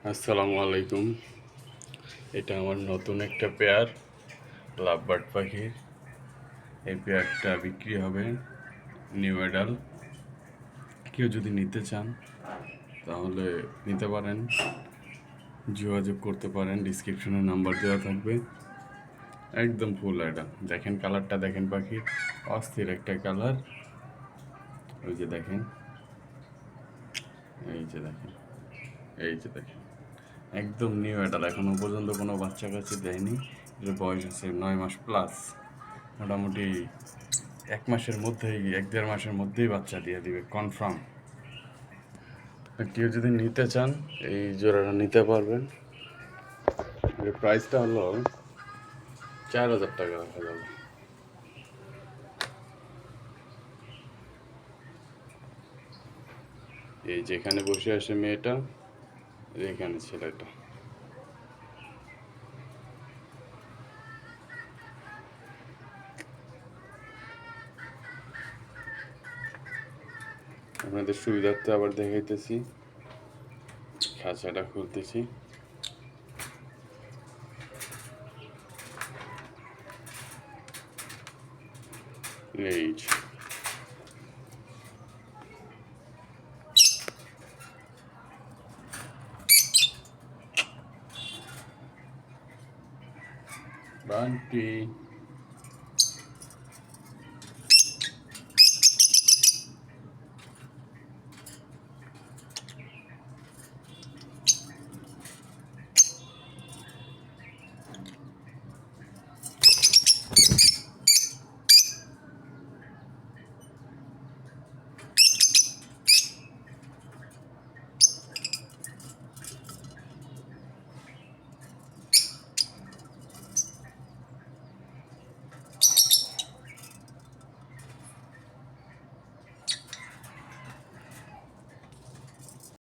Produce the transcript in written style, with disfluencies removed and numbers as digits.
আসসালামু আলাইকুম। এটা আমার নতুন একটা পেয়ার লাভবার্ড পাখির। এই পেয়ারটা বিক্রি হবে নিউ অ্যাডাল। কেউ যদি নিতে চান তাহলে নিতে পারেন, যোগাযোগ করতে পারেন। ডিসক্রিপশনে নাম্বার দেওয়া থাকবে। একদম ফুল অ্যাডাল। দেখেন কালারটা, দেখেন পাখির অস্থির একটা কালার। ওই যে দেখেন, এই যে দেখেন, এই যে দেখেন, একদম নিউ অ্যাডাল। এখনো পর্যন্ত কোনো বাচ্চা কাছে দেয়নি। এর বয়স আছে 9 মাস প্লাস। মোটামুটি 1 মাসের মধ্যেই, 1-1.5 মাসের মধ্যেই বাচ্চা দিয়ে দিবে কনফার্ম। কেউ যদি নিতে চান এই জোড়াটা নিতে পারবেন। এর প্রাইসটা হলো 4,000 টাকা রাখা যাবে। এই যেখানে বসে আসে মেয়েটা, এখানে ছেলেটা। আপনাদের সুবিধার্থে আবার দেখাইতেছি, খাঁচাটা খুলতেছি। এই যে। বান্টি।